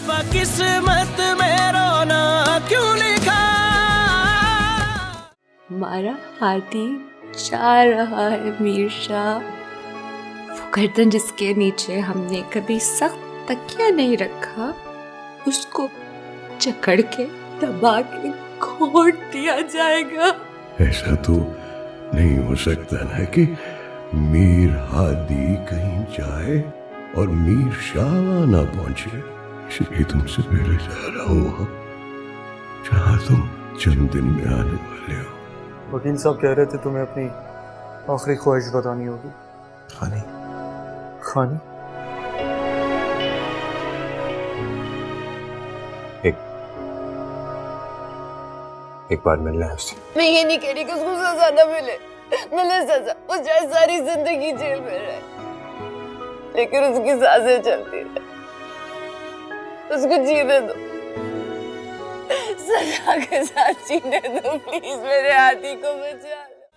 किस्मत में रोना क्यों लिखा। हमारा हाथी जा रहा है मीरशा। वो गर्दन जिसके नीचे हमने कभी सख्त तकिया नहीं रखा, उसको जकड़ के दबा के घोट दिया जाएगा। ऐसा तो नहीं हो सकता ना कि मीर हादी कहीं जाए और मीर शाह ना पहुंचे, इसलिए तुमसे पहले जा रहा हूँ जहाँ तुम चंद दिन में आने वाले हो। वकील साहब कह रहे थे तुम्हें अपनी आखिरी ख्वाहिश बतानी होगी। खानी खानी एक बार मिलना है उससे। मैं ये नहीं कह रही कि उसको सजा न मिले, मिले सजा। वो चाहे सारी जिंदगी जेल में रहे, लेकिन उसकी सांसें चलती रहे। उसको जीने दो, सजा के साथ जीने दो। प्लीज मेरे हाथी को बचा लो।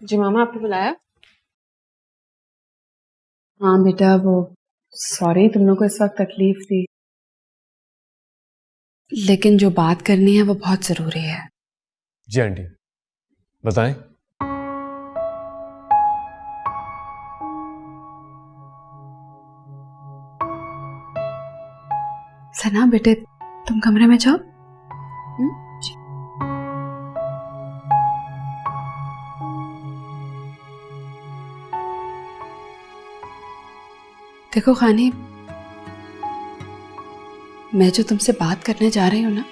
जी मामा, आपने बुलाया? हाँ बेटा, वो सॉरी तुम लोग को इस वक्त तकलीफ दी, लेकिन जो बात करनी है वो बहुत जरूरी है। जी आंटी, बताएं। सना बेटे, तुम कमरे में जाओ। जी। देखो खानी, मैं जो तुमसे बात करने जा रही हूं ना,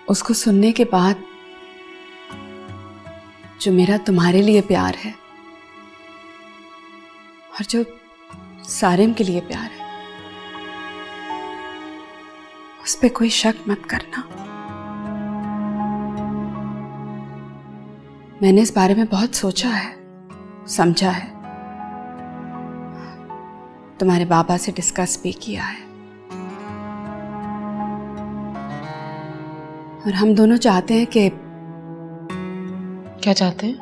उसको सुनने के बाद जो मेरा तुम्हारे लिए प्यार है और जो सारिम के लिए प्यार है, उस पे कोई शक मत करना। मैंने इस बारे में बहुत सोचा है, समझा है, तुम्हारे बाबा से डिस्कस भी किया है, और हम दोनों चाहते हैं कि। क्या चाहते हैं?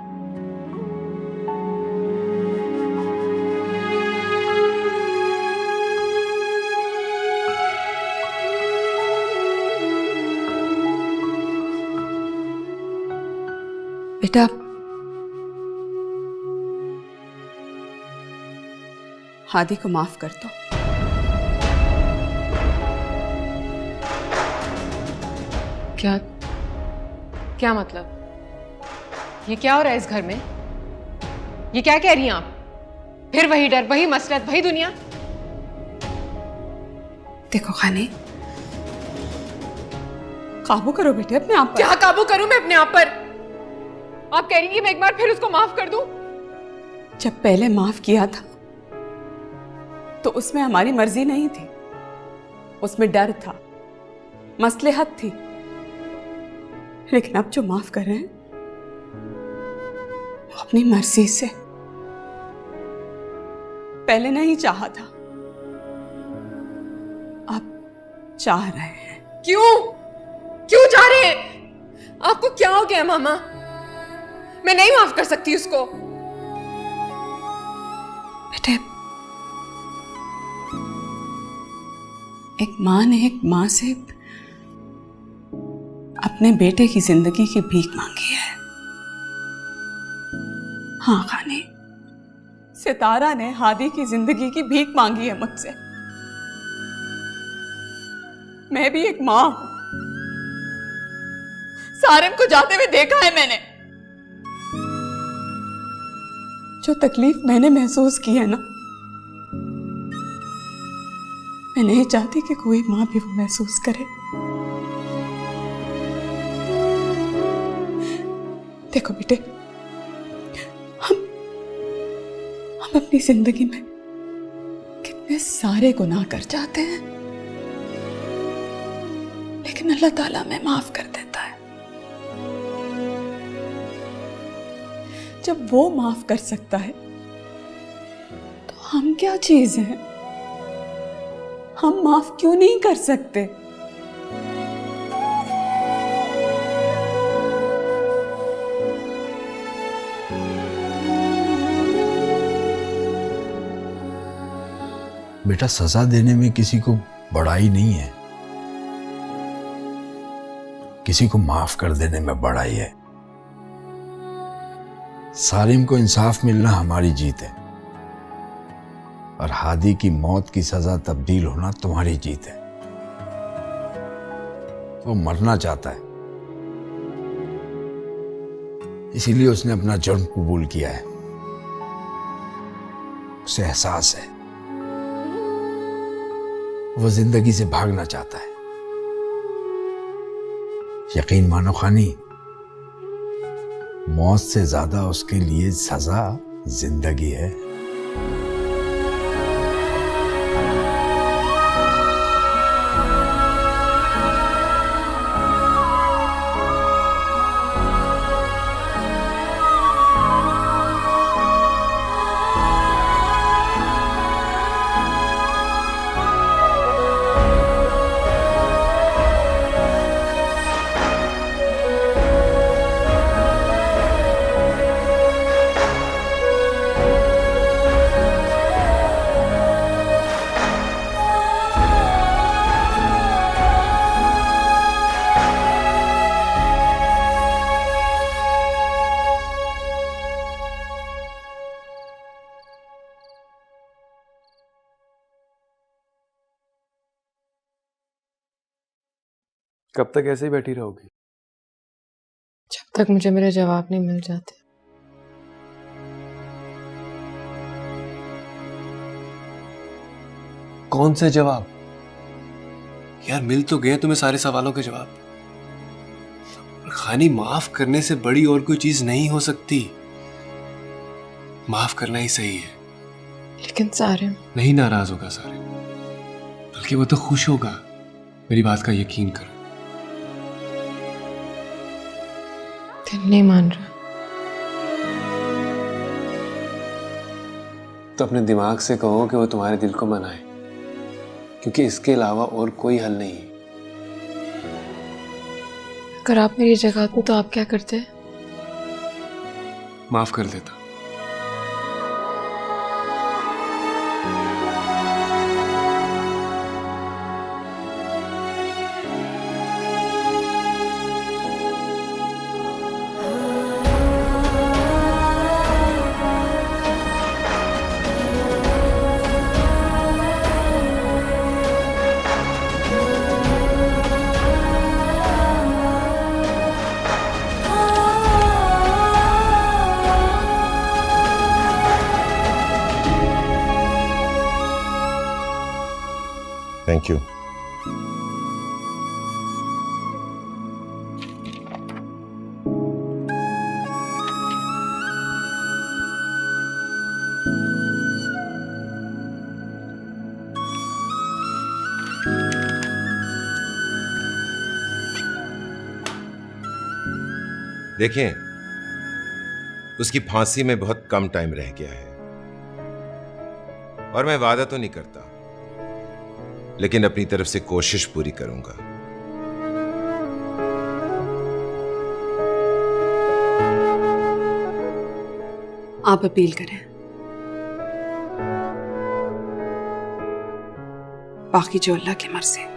बेटा, हादी को माफ कर दो। क्या क्या मतलब? ये क्या हो रहा है इस घर में? ये क्या कह रही हैं आप? फिर वही डर, वही मसरत, वही दुनिया। देखो खानी, काबू करो बेटे अपने आप पर। क्या काबू करूं मैं अपने आप पर? आप कह रही हैं कि मैं एक बार फिर उसको माफ कर दूं? जब पहले माफ किया था तो उसमें हमारी मर्जी नहीं थी, उसमें डर था, मसलहत थी। लेकिन अब जो माफ कर रहे हैं वो अपनी मर्जी से। पहले नहीं चाहा था, अब चाह रहे हैं। क्यों? क्यों चाह रहे हैं? आपको क्या हो गया मामा? मैं नहीं माफ कर सकती उसको। बेटे, एक माँ ने एक माँ से अपने बेटे की जिंदगी की भीख मांगी है। हाँ खाने, सितारा ने हादी की जिंदगी की भीख मांगी है मुझसे। मैं भी एक माँ हूं, सारिम को जाते हुए देखा है मैंने। जो तकलीफ मैंने महसूस की है ना, मैं नहीं चाहती कि कोई माँ भी वो महसूस करे। देखो बेटे, हम अपनी जिंदगी में कितने सारे गुनाह कर जाते हैं, लेकिन अल्लाह ताला हमें माफ कर देता है। जब वो माफ कर सकता है तो हम क्या चीज हैं? हम माफ क्यों नहीं कर सकते? बेटा सजा देने में किसी को बड़ाई नहीं है, किसी को माफ कर देने में बड़ाई है। सालिम को इंसाफ मिलना हमारी जीत है और हादी की मौत की सजा तब्दील होना तुम्हारी जीत है। वो मरना चाहता है, इसीलिए उसने अपना जुर्म कबूल किया है। उसे एहसास है, वो जिंदगी से भागना चाहता है। यकीन मानो खानी, मौत से ज्यादा उसके लिए सजा जिंदगी है। कब तक ऐसे ही बैठी रहोगी? जब तक मुझे मेरे जवाब नहीं मिल जाते। कौन से जवाब? यार मिल तो गए तुम्हें सारे सवालों के जवाब। खानी, माफ करने से बड़ी और कोई चीज नहीं हो सकती। माफ करना ही सही है। लेकिन सारिम नहीं नाराज होगा सारिम, बल्कि वो तो खुश होगा। मेरी बात का यकीन कर। दिल नहीं मान रहा तो अपने दिमाग से कहो कि वो तुम्हारे दिल को मनाए, क्योंकि इसके अलावा और कोई हल नहीं है। अगर आप मेरी जगह होते तो आप क्या करते? माफ कर देता। Thank you. देखें, उसकी फांसी में बहुत कम टाइम रह गया है और मैं वादा तो नहीं करता, लेकिन अपनी तरफ से कोशिश पूरी करूंगा। आप अपील करें, बाकी जो अल्लाह की मर्जी।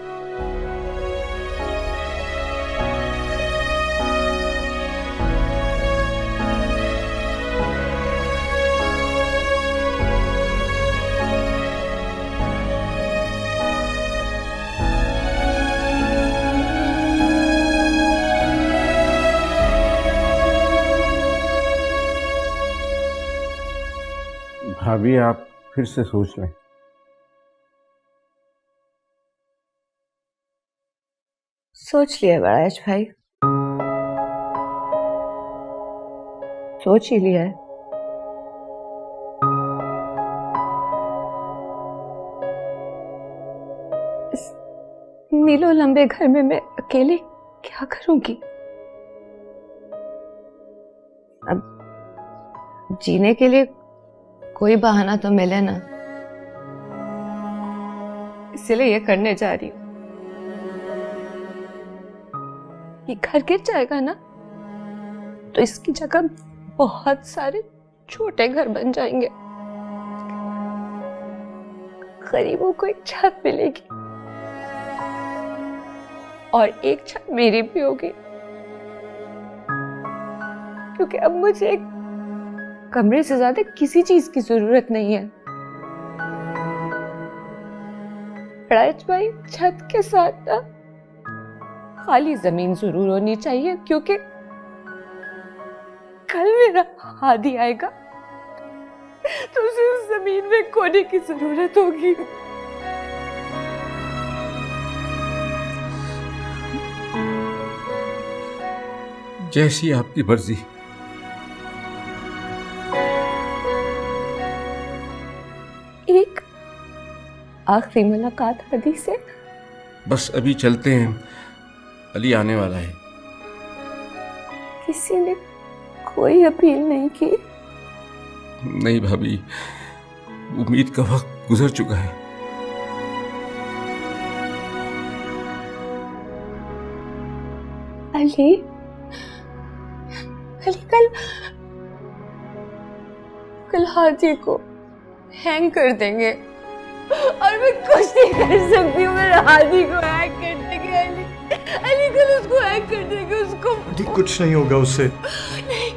भाभी, आप फिर से सोच लें। सोच लिया बड़ाइश भाई, सोच ही लिया है। इस मीलों लंबे घर में मैं अकेले क्या करूंगी? अब जीने के लिए कोई बहाना तो मिले ना, इसलिए ये करने जा रही हूं। ये घर गिर जाएगा ना तो इसकी जगह बहुत सारे छोटे घर बन जाएंगे। गरीबों को एक छत मिलेगी और एक छत मेरी भी होगी, क्योंकि अब मुझे एक कमरे से ज्यादा किसी चीज की जरूरत नहीं है। राज भाई, छत के साथ ना खाली जमीन जरूर होनी चाहिए, क्योंकि कल मेरा हादी आएगा तो उसे उस जमीन में कोने की जरूरत होगी। जैसी आपकी मर्जी। एक आखिरी मुलाकात हादी से। बस अभी चलते हैं, अली आने वाला है। किसी ने कोई अपील नहीं की? नहीं भाभी, उम्मीद का वक्त गुजर चुका है। अली, कल हादी को हैंग कर देंगे और मैं कुछ नहीं कर सकती हूँ। मेरे हादी को हैंग कर देंगे। अली कल उसको हैंग कर देंगे। उसको कुछ नहीं होगा उससे। नहीं,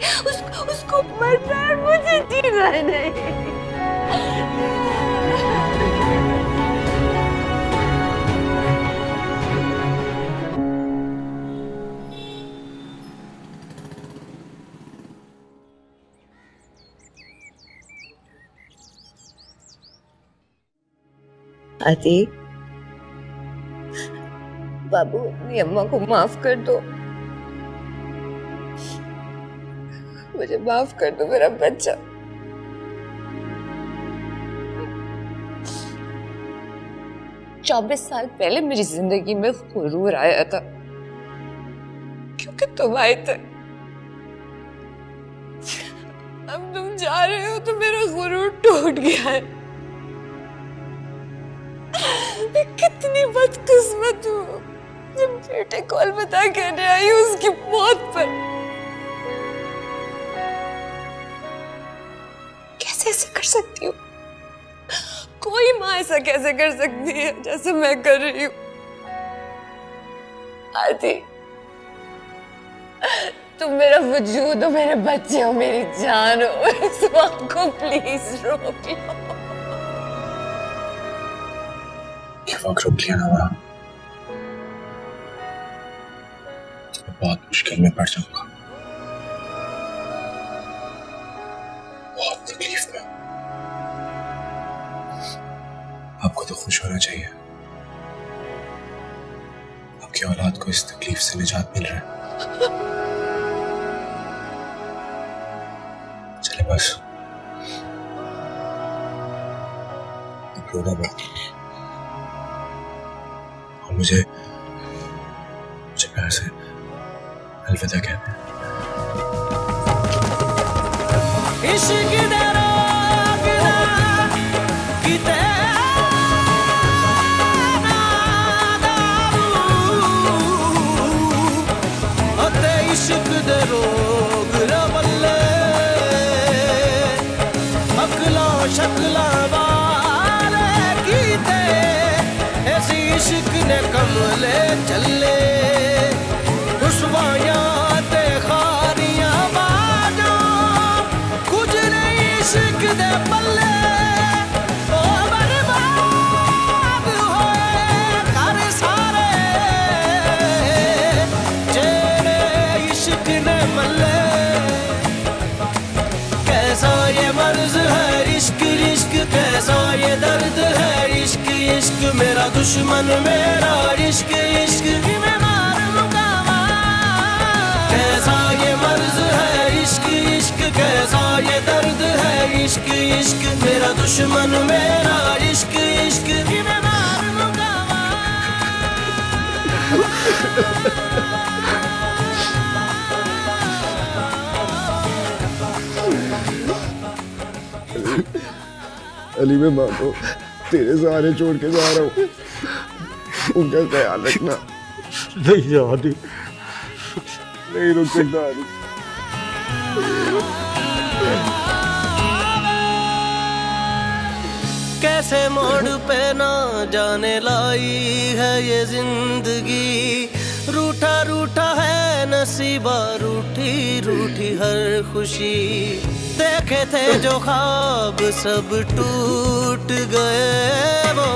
उसको मरना है, मुझे जीना नहीं। आदि, बाबू अपनी अम्मा को माफ कर दो। मुझे माफ कर दो मेरा बच्चा। चौबीस साल पहले मेरी जिंदगी में गुरूर आया था, क्योंकि तुम आए थे। अब तुम जा रहे हो तो मेरा गुरूर टूट गया है। मैं कितनी बदकिस्मत हूँ, जब बेटे को अलविदा कहने आई हूँ उसकी मौत पर। कैसे ऐसे कर सकती हूँ? कोई माँ ऐसा कैसे कर सकती है जैसे मैं कर रही हूँ? आदि, तुम मेरा वजूद हो, मेरे बच्चे हो, मेरी जान हो। इस वक्त को प्लीज रोक लो। ये वक्त रुक लिया ना वहाँ, तो बहुत मुश्किल में पड़ जाऊंगा, बहुत तकलीफ में। आपको तो खुश होना चाहिए, आपकी औलाद को इस तकलीफ से निजात मिल रहा है। चले बस, अब रोना मत और मुझे प्यार से अलविदा कहते हैं। इश्क दे रोग ना किते ना दारू, अते इश्क दे रोग रवल्ले अकला शकला वाले कीते। ऐसी इश्क ने कमले चले खुशबायां ते खारियां बाजो, कुछ नहीं इश्क दे पल्ले। ओ बर्बाद होए कर सारे जेड़े इश्क ने मल्ले। कैसा ये मर्ज है इश्क, इश्क कैसा ये दर्द है इश्क, इश्क मेरा दुश्मन मेरा इश्क, इश्क मैं मार लूंगा। कैसा ये मर्ज है इश्क, इश्क कैसा ये दर्द है इश्क, इश्क मेरा दुश्मन मेरा इश्क, इश्क मैं मार लूंगा। अली, मैं माँ को तेरे सहारे छोड़ के जा रहा हूँ, उनका ख्याल रखना। नहीं जा आदि, नहीं रुक सकता आदि। कैसे मोड़ पे ना जाने लाई है ये जिंदगी। रूठा रूठा है नसीबा, रूठी रूठी हर खुशी। देखे थे जो ख्वाब सब टूट गए, वो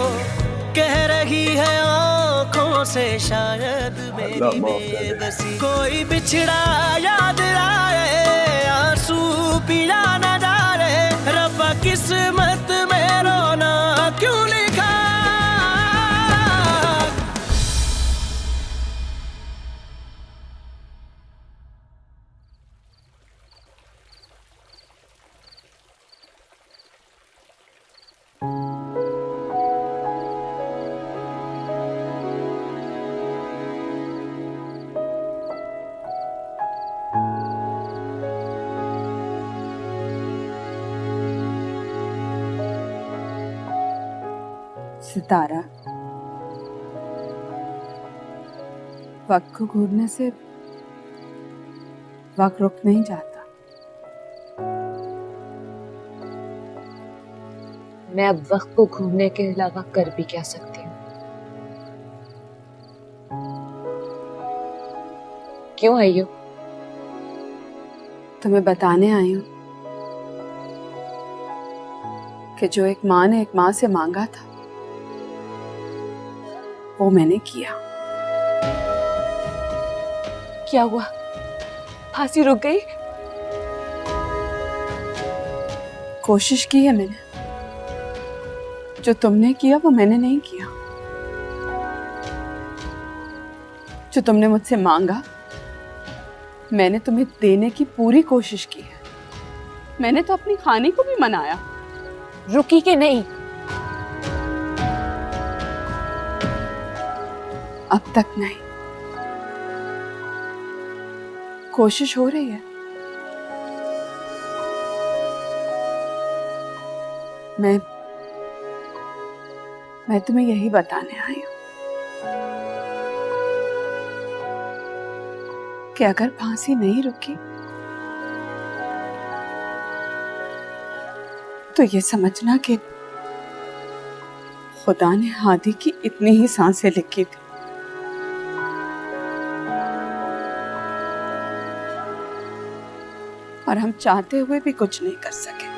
कह रही है आंखों से शायद मेरी बेबसी। कोई बिछड़ा याद आए, आंसू पिया न जाए, रब्बा किस्मत में रोना क्यों लिखा। सितारा, वक्त को घूरने से वक्त रुक नहीं जाता। मैं अब वक्त को घूमने के अलावा कर भी क्या सकती हूँ? क्यों आई हो? तुम्हें बताने आई हूँ कि जो एक माँ ने एक माँ से मांगा था वो मैंने किया। क्या हुआ? फांसी रुक गई? कोशिश की है मैंने, जो तुमने किया वो मैंने नहीं किया। जो तुमने मुझसे मांगा मैंने तुम्हें देने की पूरी कोशिश की है। मैंने तो अपनी खानी को भी मनाया। रुकी कि नहीं? अब तक नहीं। कोशिश हो रही है। मैं तुम्हें यही बताने आई हूं कि अगर फांसी नहीं रुकी तो ये समझना कि खुदा ने हादी की इतनी ही सांसें लिखी थी। और हम चाहते हुए भी कुछ नहीं कर सके।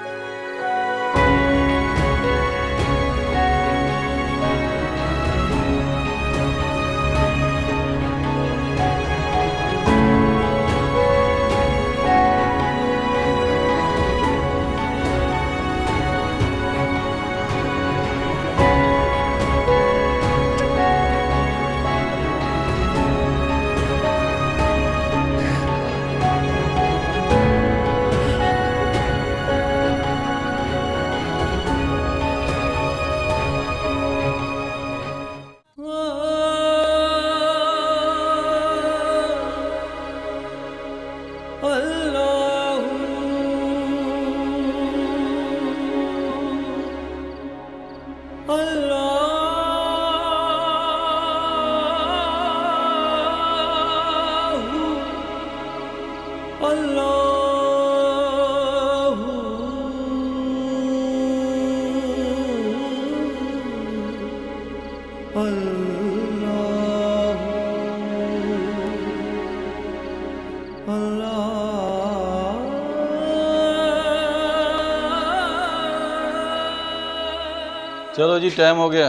चलो जी, टाइम हो गया।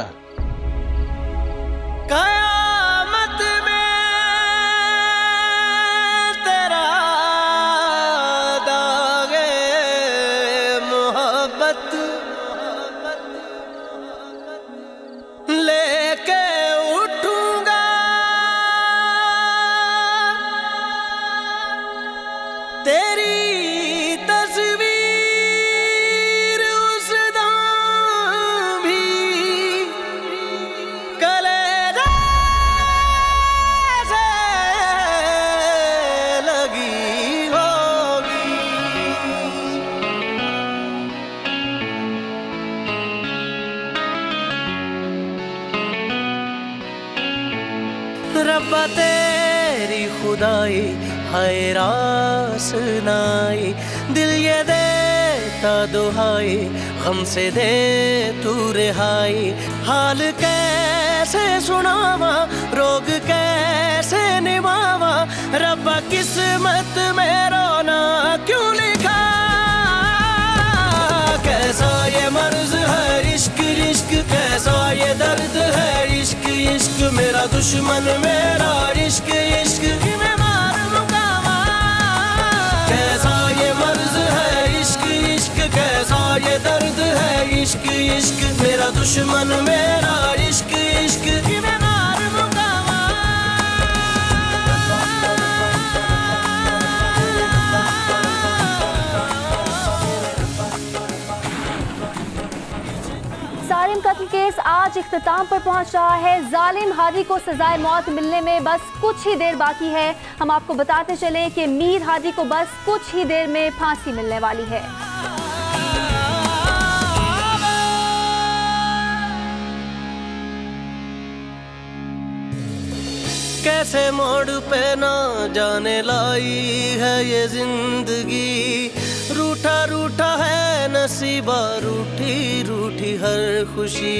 कयामत में तेरा दागे मोहब्बत लेके उठूंगा, तेरी तस्वीर उस दाम भी कलेजा से लगी होगी। रब्बा तेरी खुदाई है रास नाई, दिल ये देता बेटा दुहाई, गम से दे तू रिहाई। हाल कैसे सुनावा, रोग कैसे निभावा, रब्बा किस्मत में रोना क्यों लिखा। कैसा ये मर्ज है इश्क इश्क, कैसा ये दर्द है इश्क इश्क, मेरा दुश्मन मेरा इश्क इश्क मैं मार मुकावा। कैसा ये मर्ज है इश्क इश्क, कैसा ये दर्द है इश्क इश्क, मेरा दुश्मन मेरा इश्क इश्क मैं मार मुकावा। सालिम कत्ल केस आज इख्तिताम पर पहुंच रहा है। जालिम हादी को सजाए मौत मिलने में बस कुछ ही देर बाकी है। हम आपको बताते चलें कि मीर हादी को बस कुछ ही देर में फांसी मिलने वाली है। कैसे मोड़ पे ना जाने लाई है ये जिंदगी, रूठा रूठा है नसीबा, रूठी रूठी हर खुशी।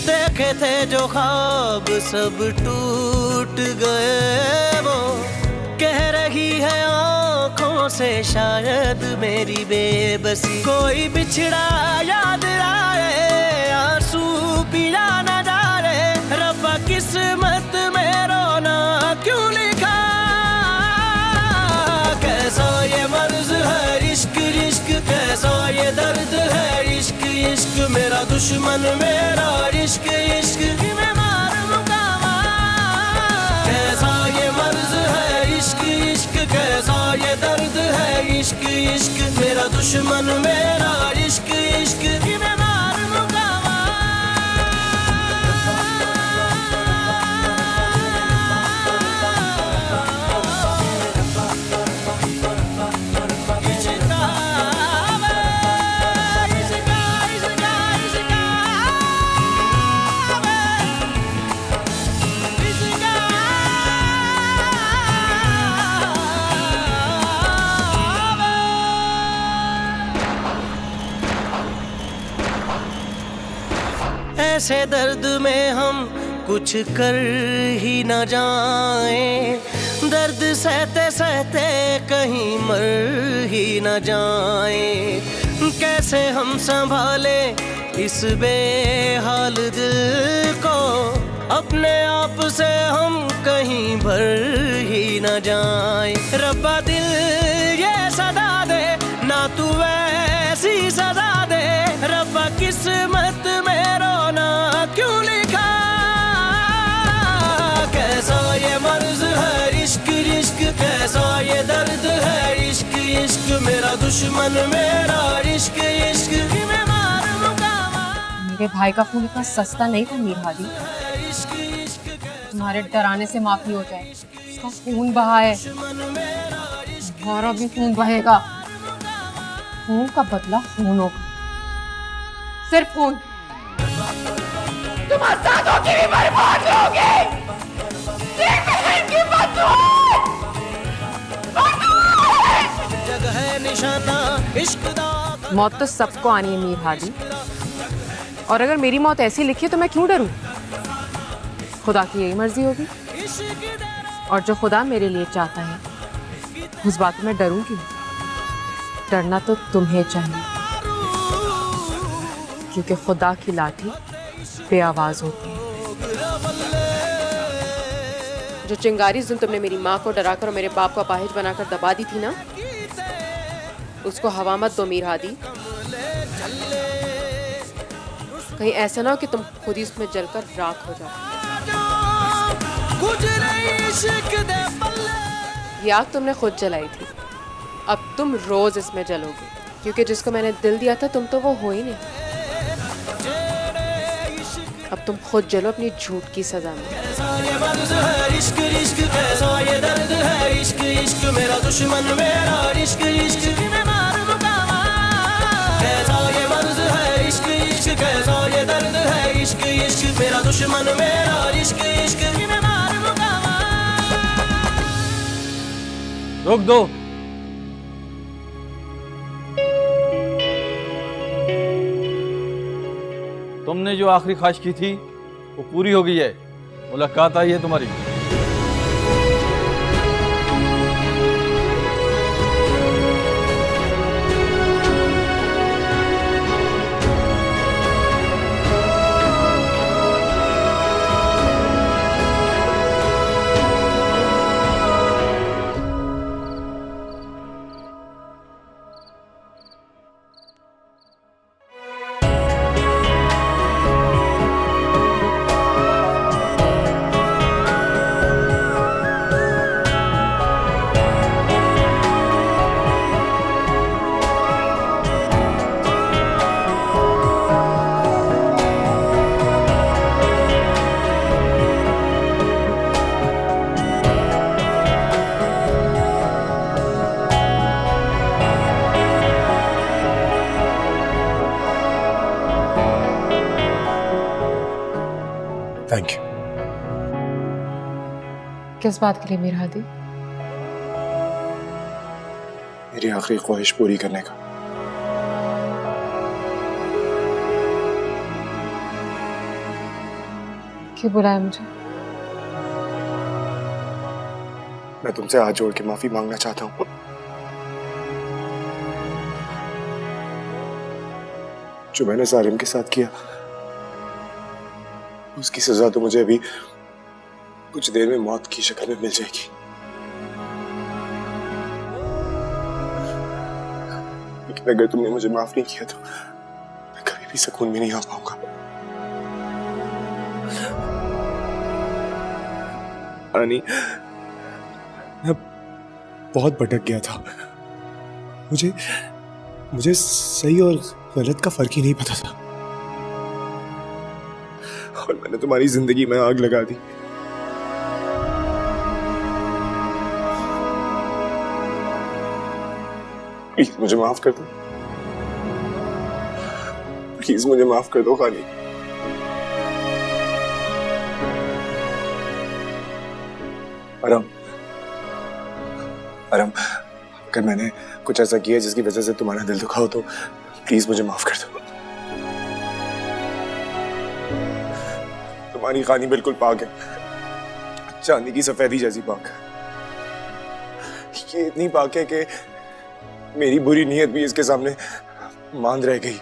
देखे थे जो ख्वाब सब टूट गए, वो कह रही है आंखों से शायद मेरी बेबसी। कोई बिछड़ा याद आए, आंसू पिया न जा रहे, रब्बा किस्मत में रोना क्यों लिखा। कैसा ये मर्ज है इश्क इश्क, कैसा ये दर्द है इश्क इश्क, मेरा दुश्मन मेरा इश्क इश्क मैं मार मुकावा। कैसा ये मर्ज है इश्क इश्क, कैसा ये दर्द है इश्क इश्क, मेरा दुश्मन मेरा इश्क इश्क मैं मार मुकावा। ऐसे दर्द में हम कुछ कर ही न जाएं, दर्द सहते सहते कहीं मर ही न जाएं। कैसे हम संभाले इस बेहाल दिल को, अपने आप से हम कहीं भर ही न जाएं। रब्बा दिल ये सदा दे ना, तू वैसी सजा दे, रब्बा किस्मत में रोना क्यों लिखा। कैसा ये मर्ज है इश्क इश्क, कैसा ये दर्द है इश्क इश्क, मेरा दुश्मन मेरा इश्क इश्क मैं मार मुकावा। मेरे भाई का खून इतना सस्ता नहीं था मीर हादी, तुम्हारे डराने से माफी हो जाए। उसका खून बहा है, तुम्हारा भी खून बहेगा। खून का बदला खून होगा, सिर्फ खून। तुम आजादों की भी बर्बाद होगी। एक बहन की बददुआ। जगह निशाना इश्क दा। मौत तो सबको आनी है मीर हादी, और अगर मेरी मौत ऐसी लिखी है तो मैं क्यों डरूं? खुदा की यही मर्जी होगी, और जो खुदा मेरे लिए चाहता है उस बात में मैं डरूं क्यों? डरना तो तुम्हें चाहिए, क्योंकि खुदा की लाठी बेआवाज होती है। जो चिंगारी उस दिन तुमने मेरी माँ को डराकर और मेरे बाप को अपाहिज बनाकर दबा दी थी ना, उसको हवा मत दो मीर हादी। कहीं ऐसा ना हो कि तुम खुद ही उसमें जलकर राख हो जाओ। ये आग तुमने खुद जलाई थी, अब तुम रोज इसमें जलोगे, क्योंकि जिसको मैंने दिल दिया था तुम तो वो हो ही नहीं। अब तुम खुद जलो अपनी झूठ की सजा में। इश्क इश्क कैसा ये दर्द है इश्क इश्क, मेरा दुश्मन मेरा इश्क इश्क मैं मार मुकावा। कैसा ये मर्ज है इश्क इश्क, कैसा ये दर्द है इश्क इश्क, मेरा दुश्मन मेरा इश्क इश्क मैं मार मुकावा। रोक दो। तुमने जो आखिरी ख्वाहिश की थी वो पूरी हो गई है। मुलाकात आई है तुम्हारी। Thank you. किस बात के लिए मीर हादी? मेरी आखिरी ख्वाहिश पूरी करने का। क्यों बुलाया मुझे? मैं तुमसे हाथ जोड़ के माफी मांगना चाहता हूँ। जो मैंने सारिम के साथ किया उसकी सजा तो मुझे अभी कुछ देर में मौत की शक्ल में मिल जाएगी। लेकिन अगर तुमने मुझे माफ नहीं किया तो मैं कभी भी सुकून में नहीं आ पाऊंगा। रानी, मैं बहुत भटक गया था। मुझे सही और गलत का फर्क ही नहीं पता था और मैंने तुम्हारी जिंदगी में आग लगा दी। प्लीज मुझे माफ कर दो। प्लीज मुझे माफ कर दो खानी। आराम, अगर मैंने कुछ ऐसा किया जिसकी वजह से तुम्हारा दिल दुखा हो तो प्लीज मुझे माफ कर दो। तुम्हारी खानी बिल्कुल पाक है, चांदी की सफेदी जैसी पाक। ये इतनी पाक है कि मेरी बुरी नीयत भी इसके सामने मांद रह गई है।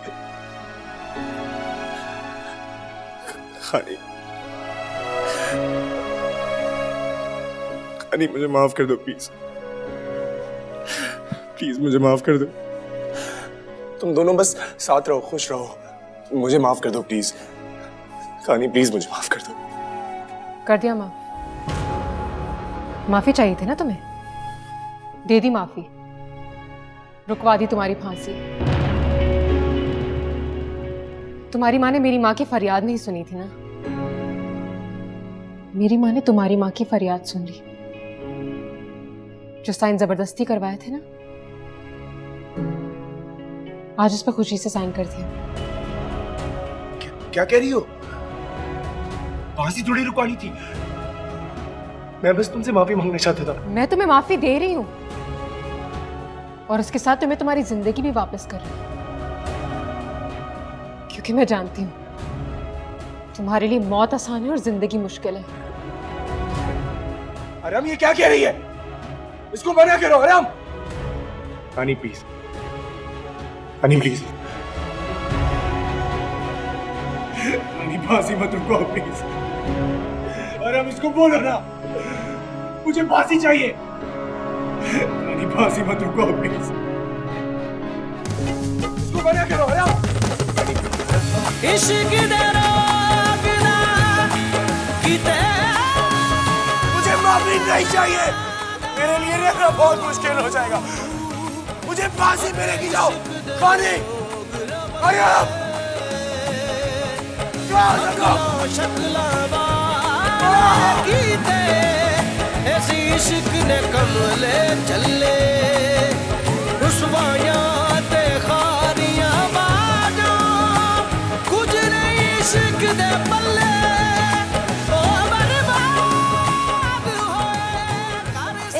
खानी मुझे माफ कर दो प्लीज। प्लीज मुझे माफ कर दो। तुम दोनों बस साथ रहो, खुश रहो। मुझे माफ कर दो प्लीज। खानी प्लीज मुझे माफ कर दो। कर दिया माफ। माफी चाहिए थी ना तुम्हें, दे दी माफी। रुकवा दी तुम्हारी फांसी। तुम्हारी माँ ने मेरी माँ की फरियाद नहीं सुनी थी ना, मेरी माँ ने तुम्हारी माँ की फरियाद सुन ली। जो साइन जबरदस्ती करवाए थे ना, आज उस पर खुशी से साइन कर दिया। क्या कह रही हो? फांसी थोड़ी रुकवानी थी। मैं बस तुमसे माफी मांगना चाहता था। मैं तुम्हें माफी दे रही हूं और उसके साथ तुम्हें तुम्हारी जिंदगी भी वापस कर रही हूं, क्योंकि मैं जानती हूं तुम्हारे लिए मौत आसान है और जिंदगी मुश्किल है। आराम, ये क्या कह रही है? इसको मना करो आराम। Honey please, honey please, Honey फांसी मत रुको प्लीज। आराम, इसको बोलो ना मुझे फांसी चाहिए। हनी फांसी मत रुको प्लीज। इसको मना करो आराम। इश्क दे रोकना किते। मुझे माफी नहीं चाहिए, मेरे लिए रहना बहुत मुश्किल हो जाएगा। मुझे फांसी मिलेगी। जाओ खाने। ऐसी इश्क ने कमले चले रुसवायां ते खारियां बाजो कुछ नहीं इश्क दे पल्ले।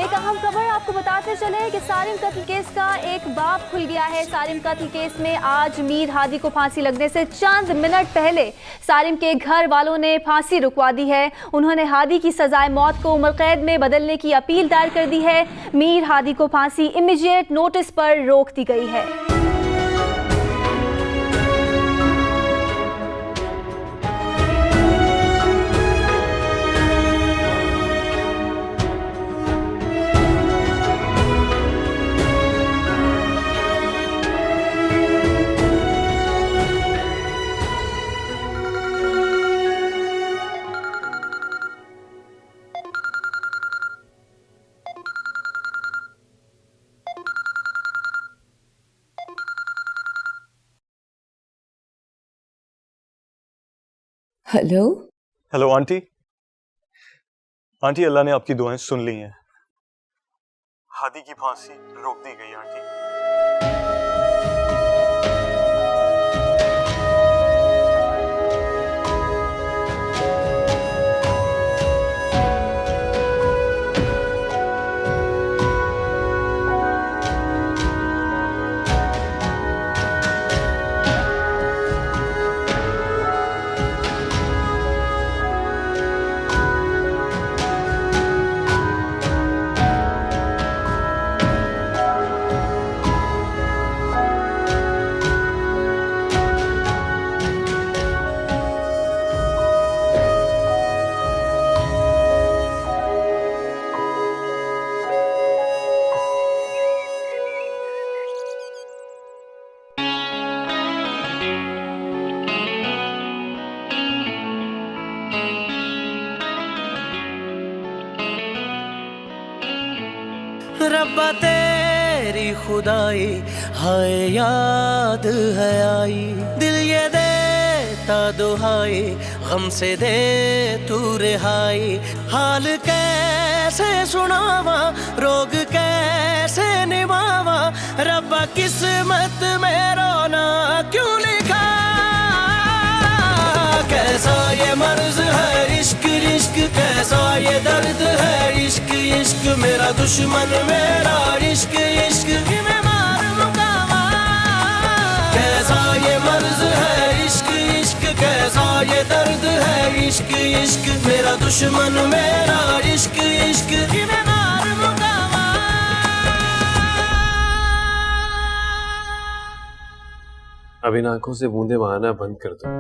एक अहम खबर आपको बताते चले है कि सालिम कत्ल केस का एक बाब खुल गया है। सालिम कत्ल केस में आज मीर हादी को फांसी लगने से चंद मिनट पहले सालिम के घर वालों ने फांसी रुकवा दी है। उन्होंने हादी की सजाए मौत को उम्र कैद में बदलने की अपील दायर कर दी है। मीर हादी को फांसी इमीडिएट नोटिस पर रोक दी गई है। Hello hello aunty. आंटी, अल्लाह ने आपकी दुआएं सुन ली हैं। हादी की फांसी रोक दी गई आंटी। रब्बा तेरी खुदाई हाय याद है आई, दिल ये देता दुहाई गम से दे तू रिहाई। हाल कैसे सुनावा रोग कैसे निभावा, रब्बा किस्मत में रोना क्यों लिखा। कैसा ये मर्ज है इश्क इश्क, कैसा ये दर्द है इश्क इश्क, मेरा दुश्मन मेरा इश्क इश्क मैं मार मुकावा। कैसा ये मर्ज है इश्क इश्क, कैसा ये दर्द है इश्क इश्क, मेरा दुश्मन मेरा इश्क इश्क मैं मार मुकावा। अब इन आंखों से बूंदे बहाना बंद कर दो।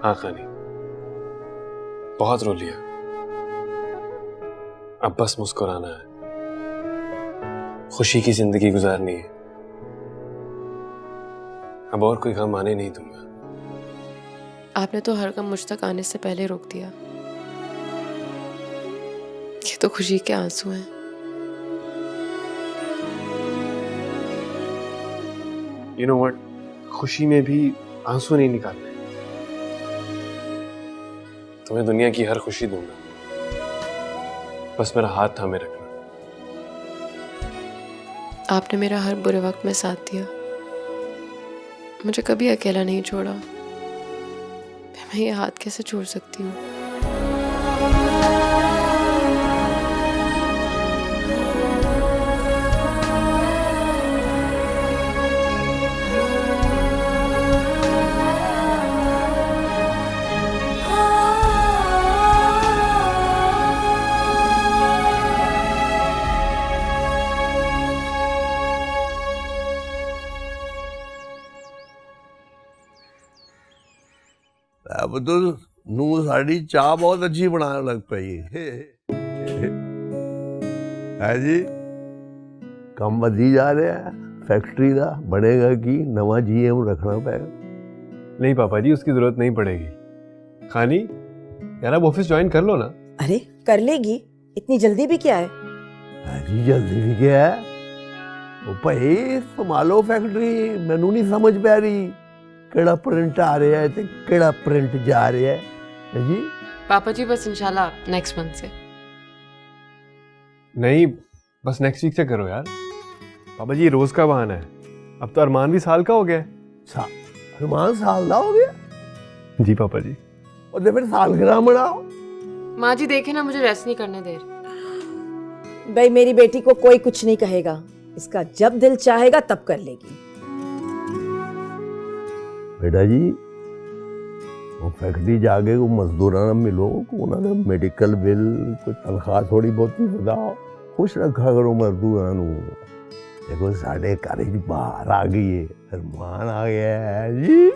हाँ खानी, बहुत रो लिया, अब बस मुस्कुराना है, खुशी की जिंदगी गुजारनी है। अब और कोई गम आने नहीं दूंगा। आपने तो हर गम मुझ तक आने से पहले रोक दिया। ये तो खुशी के आंसू हैं। You know what? खुशी में भी आंसू नहीं निकालने। तुम्हें दुनिया की हर खुशी दूंगा, बस मेरा हाथ थामे रखना। आपने मेरा हर बुरे वक्त में साथ दिया, मुझे कभी अकेला नहीं छोड़ा। मैं ये हाथ कैसे छोड़ सकती हूँ। अब तो नू साड़ी चाह बहुत अच्छी बनाने लग पई है जी। कम वधी जा रहा है फैक्ट्री का, बनेगा कि नवा जीएम रखना पड़ेगा। नहीं पापा जी, उसकी जरूरत नहीं पड़ेगी। खानी यार, आप ऑफिस ज्वाइन कर लो ना। अरे कर लेगी, इतनी जल्दी भी क्या है। अरे जल्दी भी क्या है, ओ भाई संभालो फैक्ट्री। मैनू नहीं समझ पा रही केड़ा प्रिंट आ रहा है ते केड़ा प्रिंट जा रहा है जी। पापा जी बस इंशाल्लाह नेक्स्ट मंथ से। नहीं, बस नेक्स्ट वीक से करो यार। पापा जी रोज का बहाना है, अब तो अरमान भी साल का हो गया है। अरमान साल का हो गया? जी पापा जी। और फिर सालगिरह मनाओ। माँ जी देखे ना, मुझे रेस्ट नहीं करने दे रही। भाई मेरी बेटी को कोई कुछ नहीं कहेगा, इसका जब दिल चाहेगा तब कर लेगी। बेटा जी वो फैक्ट्री जाके को मजदूराना मिलो को उन्होंने मेडिकल बिल कोई तनख्वाह थोड़ी बहुत ही बताओ, खुश रखा करो मजदूरां नू। देखो साढ़े घर च बाहर आ गई है, अरमान आ गया है जी,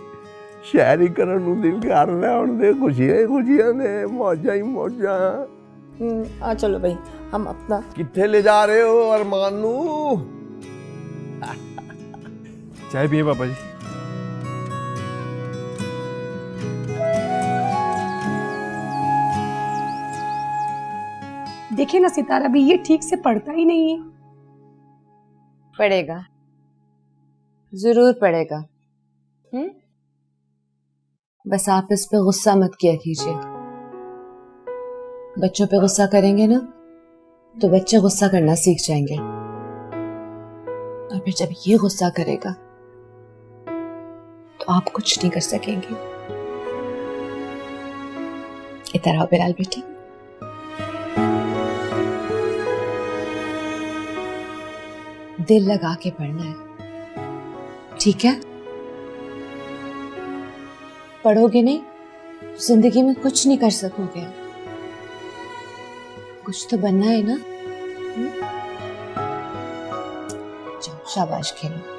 शहरी करन नू दिल कर रहा हुण दे, खुशियां खुशियां ने, मौजा ही मौजा। आ चलो भाई हम अपना। किथे ले जा रहे हो अरमान नू? चाय पिए पापा जी। देखिए ना सितारा भी ये ठीक से पढ़ता ही नहीं है। पढ़ेगा, जरूर पढ़ेगा। बस आप इस पे गुस्सा मत किया कीजिए। बच्चों पे गुस्सा करेंगे ना तो बच्चे गुस्सा करना सीख जाएंगे, और फिर जब ये गुस्सा करेगा तो आप कुछ नहीं कर सकेंगे। इधर आओ बिलाल बेटा। दिल लगा के पढ़ना है, ठीक है? पढ़ोगे नहीं तो जिंदगी में कुछ नहीं कर सकोगे। कुछ तो बनना है ना। चलो शाबाश खेलो।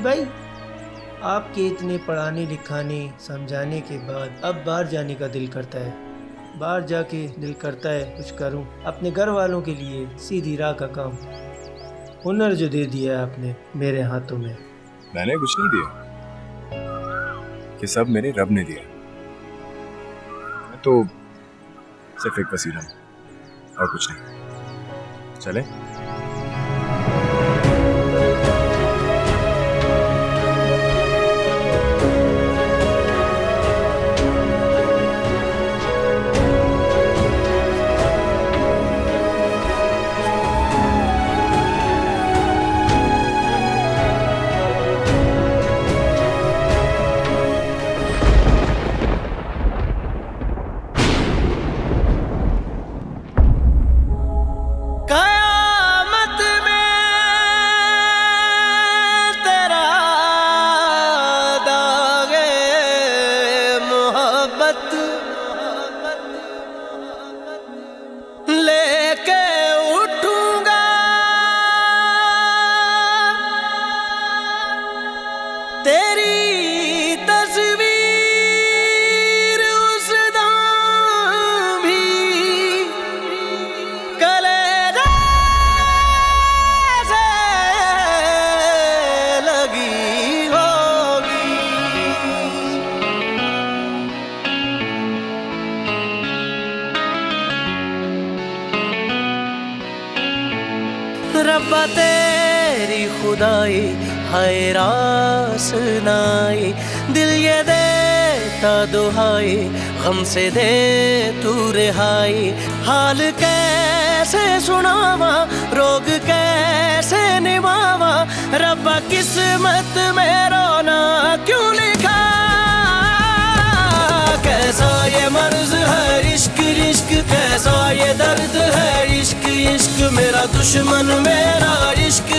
भाई आपके इतने पढ़ाने लिखाने समझाने के बाद अब बाहर जाने का दिल करता है। बाहर जाके दिल करता है कुछ करूं अपने घर वालों के लिए, सीधी राह का काम। हुनर जो दे दिया है आपने मेरे हाथों में। मैंने कुछ नहीं दिया, कि सब मेरे रब ने दिया। मैं तो सिर्फ एक वसीला हूं और कुछ नहीं। चले? रब्बा तेरी खुदाई हाय रास नाई, दिल ये देता दुहाई गम से दे तू रिहाई। हाल कैसे सुनावा रोग कैसे निभावा, रब्बा किस्मत में रोना क्यों लिखा। कैसा ये मर्ज है इश्क इश्क, कैसा ये दर्द है इश्क इश्क मेरा दुश्मन मेरा इश्क